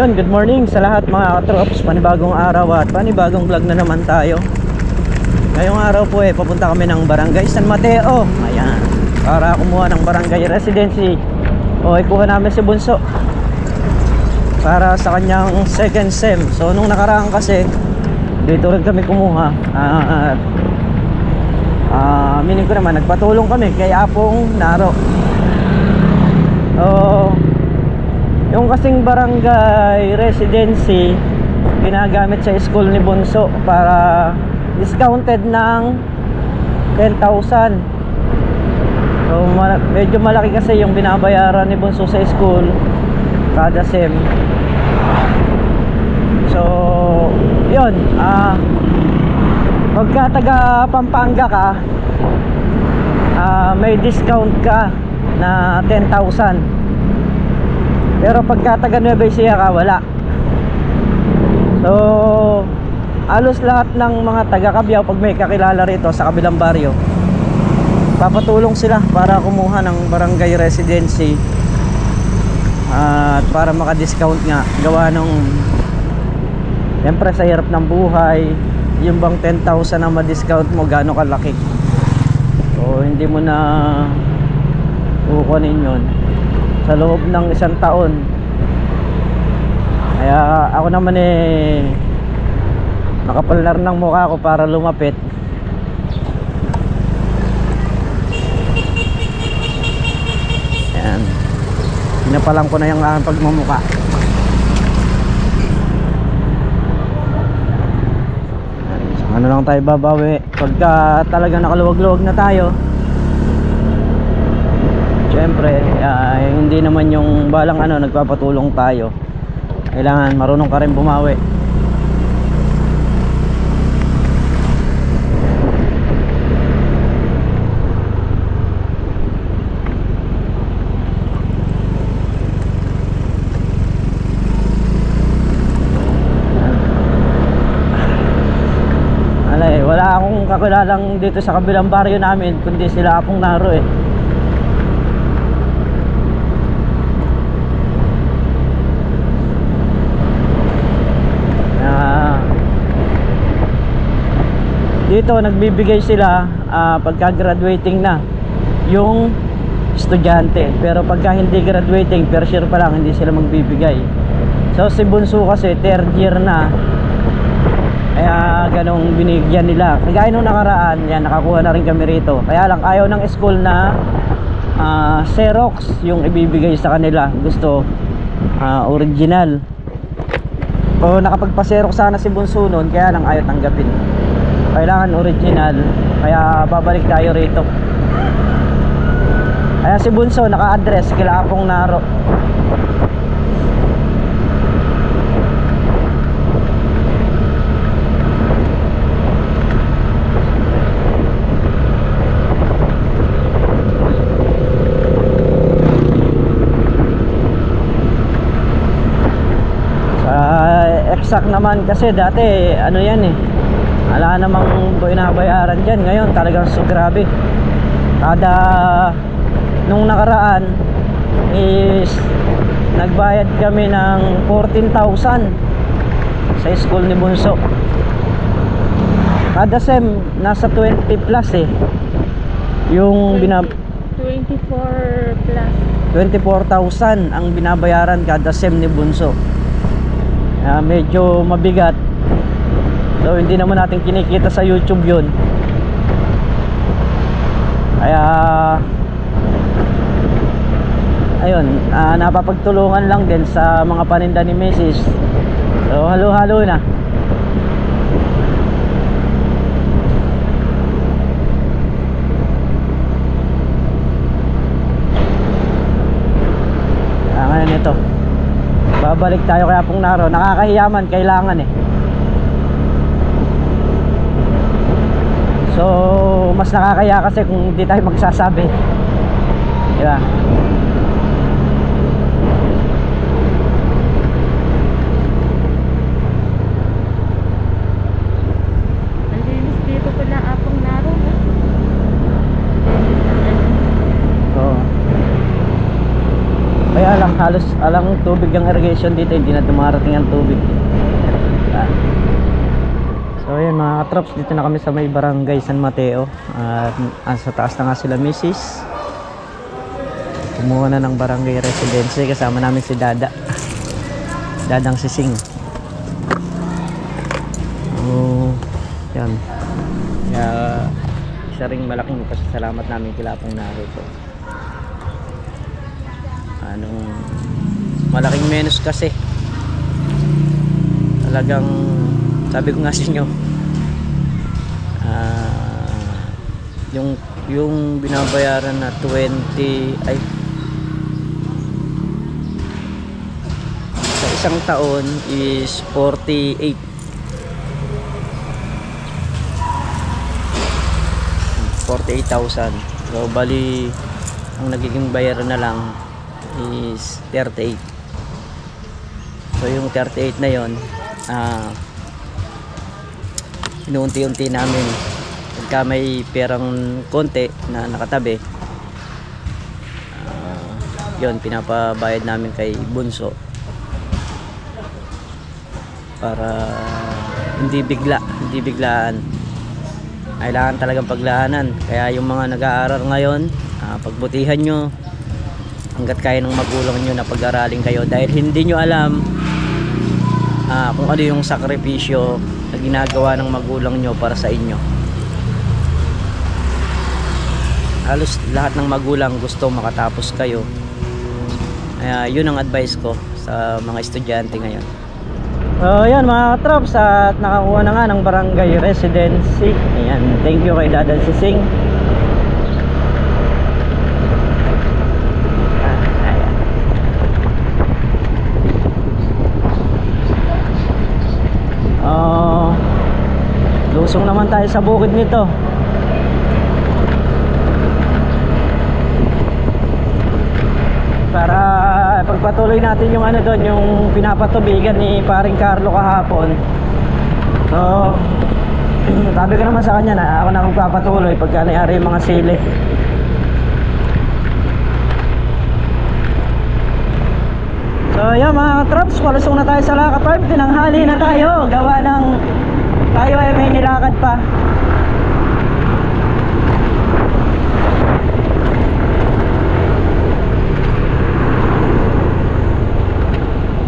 Ayun, good morning sa lahat mga katrops. Panibagong araw at panibagong vlog na naman tayo. Ngayong araw po papunta kami ng Barangay San Mateo. Ayan, para kumuha ng barangay residency. Ikuha namin si Bunso para sa kanyang second sem. So nung nakaraan kasi dito rin kami kumuha. Meaning ko naman, nagpatulong kami kay Apong Naro. Yung kasing barangay residency ginagamit sa school ni Bunso para discounted ng 10,000. So medyo malaki kasi yung binabayaran ni Bunso sa school kada sem. So yun, pagka taga Pampanga ka, may discount ka na 10,000. Pero pagka taga Nueva Ecija ka, wala. So halos lahat ng mga taga Cabiao, pag may kakilala rito sa kabilang baryo, papatulong sila para kumuha ng barangay residency. At para maka-discount nga, gawa nung siyempre sa hirap ng buhay, yung bang 10,000 na ma-discount mo, gaano kalaki. So hindi mo na kukunin yun sa loob ng isang taon. Kaya ako naman nakapalar ng mukha ko para lumapit. Ayan, pinapalang ko na yung aking pagmumukha. So, ano lang tayo babawi pagka talaga nakaluwag-luwag na tayo. Siyempre, hindi naman yung balang nagpapatulong tayo. Kailangan marunong ka rin bumawi. Wala akong kakilalang dito sa kabilang baryo namin kundi sila Apong Naro dito nagbibigay sila pagka graduating na yung estudyante, pero pagka hindi graduating, first year pa lang, hindi sila magbibigay. So si Bunso kasi third year na, kaya ganong binigyan nila. Kagaya nung nakaraan, yan, nakakuha na rin kami rito. Kaya lang ayaw ng school na Xerox yung ibibigay sa kanila. Gusto original. O nakapagpa-Xerox sana si Bunso noon, kaya lang ayaw tanggapin. Kailangan original, kaya babalik tayo rito. Kaya si Bunso naka-address kila Apong Naro. Exact naman kasi dati yan wala namang binabayaran dyan. Ngayon talagang so grabe. Nung nakaraan is nagbayad kami ng 14,000 sa school ni Bunso. Kada sem nasa 20 plus yung 24 plus 24,000 ang binabayaran kada sem ni Bunso. Medyo mabigat. So hindi naman natin kinikita sa YouTube yun. Kaya ayun, napapagtulungan lang din sa mga paninda ni Mrs. So halo-halo na. Ngayon ito, babalik tayo kay Apong Naro. Nakakahiyaman, kailangan So mas nakakaya kasi kung hindi tayo magsasabi, diba? ang linis dito pala Apong Naro. Kaya lang halos alang tubig ang irrigation dito, hindi na dumarating ang tubig. So ayun mga katrops, dito na kami sa may barangay San Mateo. At sa taas na nga sila misis. Kumuha na ng barangay residence. Kasama namin si Dadang Sising. Yan. Kaya isa ring malaking pasasalamat namin kila pong narito. Malaking menus kasi. Talagang sabi ko nga sa inyo, yung binabayaran na 20 ay sa isang taon is 48. 48,000. So bali ang nagiging bayaran na lang is 38. So yung 38 na yon, inuunti-unti namin pagka may perang konti na nakatabi, yon pinapabayad namin kay Bunso para hindi biglaan. Kailangan talagang paglaanan. Kaya yung mga nag-aaral ngayon, pagbutihan nyo hanggat kaya ng magulang nyo na pag-aralin kayo, dahil hindi nyo alam kung ano yung sakripisyo na ginagawa ng magulang nyo para sa inyo. Halos lahat ng magulang gusto makatapos kayo. Kaya yun ang advice ko sa mga estudyante ngayon. So yan mga katrops, at nakakuha na nga ng barangay residency. Ayan, thank you kay Dadang Sising. Lusong naman tayo sa bukid nito. Para pagpatuloy natin yung ano doon, yung pinapatubigan ni paring Carlo kahapon. So sabi ko naman sa kanya na ako na magpapatuloy pagka nangyari yung mga sili. So yan mga traps, palusong na tayo sa Laka Park. Tinanghali na tayo, gawa ng tayo ay may nilakad pa.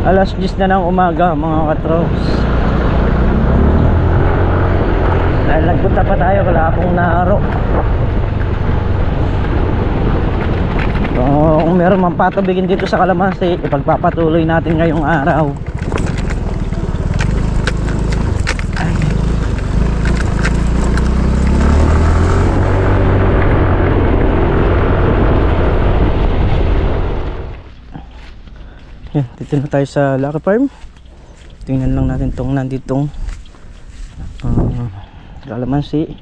Alas 10 na ng umaga mga katrops. Dahil nagpunta pa tayo kala akong Naro. So kung meron mang patubigin dito sa Kalamansi, ipagpapatuloy natin ngayong araw. Yan, dito na tayo sa Laka Farm. Tingnan lang natin tong nanditong Kalamansi.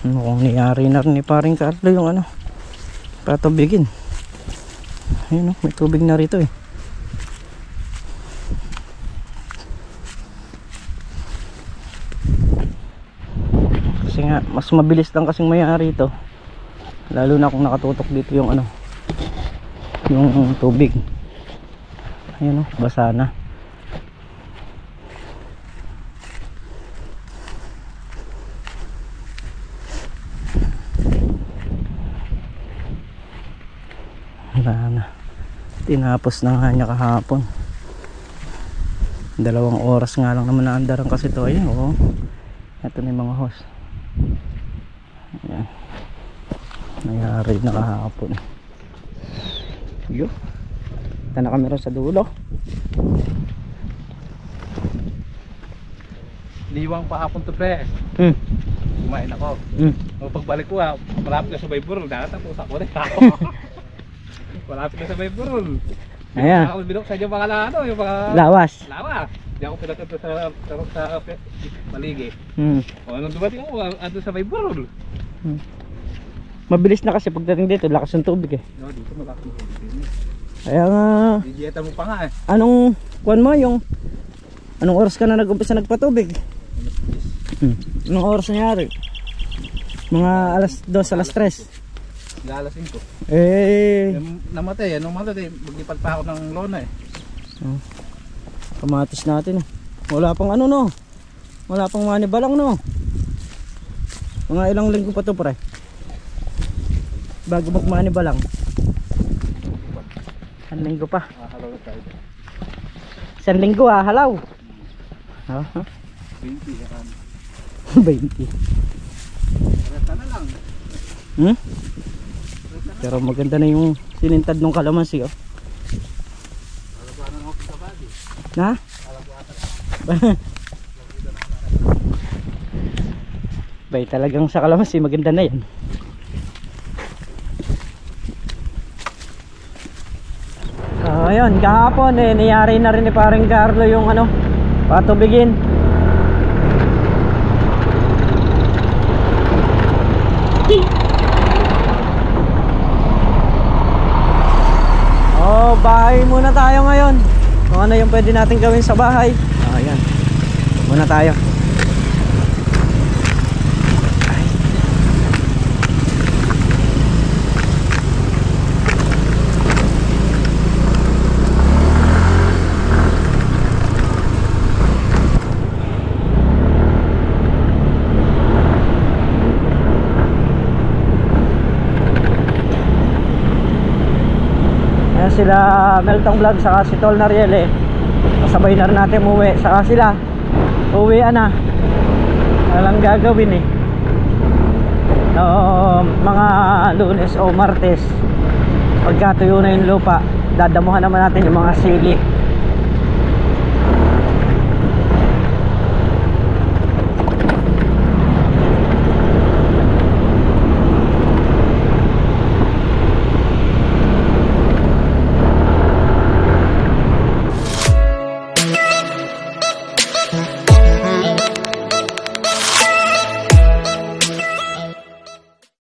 Ano kung niyari na rin ni paring Carlo yung ano, patubigin. Ayun, may tubig na rito eh. Kasi nga mas mabilis lang kasing mayari ito, lalo na kung nakatutok dito yung ano, yung tubig. Ayun o, basa na. Wala na. Tinapos na nga niya kahapon. 2 oras nga lang naman naandaran kasi ito. Ayun o, ito na yung mga hose. Ayan, nangyari na kahapon. Yo, ito na kami rin sa dulo. Liwang pa hapon to pre. Kumain ako. Pagbalik ko malapit na sa Bayburol. Nakatapos ako rin. Malapit na sa Bayburol. Ayan, Ako binok sa inyo mga ano, yung mga lawas. lawa. Hindi ako pinagkata sa paligi. O nung dumating ako, ando sa Bayburol. Mabilis na kasi pagdating dito, lakas ng tubig eh. No, dito malaking tubig. Kaya nga, Didieta mo pa nga eh. anong kuwan mo yung anong oras ka na nag-umpisa nagpatubig? Anong oras nangyari? Mga alas 2, alas 3. Lalasin ko. Eh, Nung mamatay, maglipat pa ako ng lona eh. kamatis natin. Wala pang ano no. Wala pang manibalang no. Mga ilang linggo pa to pre. Bago magmanibalang. Isang linggo pa. Halaw na tayo. Isang linggo halaw. 20 yan. 20. Resta na lang. Pero maganda na yung sinintad ng kalamansi oh. Alabanan ako sa body. Na? Bay talagang sa kalamansi maganda na yan. Ayun, kahapon niyari na rin ni paring Carlo yung ano, patubigin. Oh, bahay muna tayo ngayon. Kung ano yung pwede natin gawin sa bahay. Ayan. Muna tayo. Sila Meltong Vlog saka si Tol Nariel kasabay na rin natin umuwi, saka sila uwian na. Walang gagawin mga Lunes o Martes pagka tuyo na yung lupa, dadamuhan naman natin yung mga sili.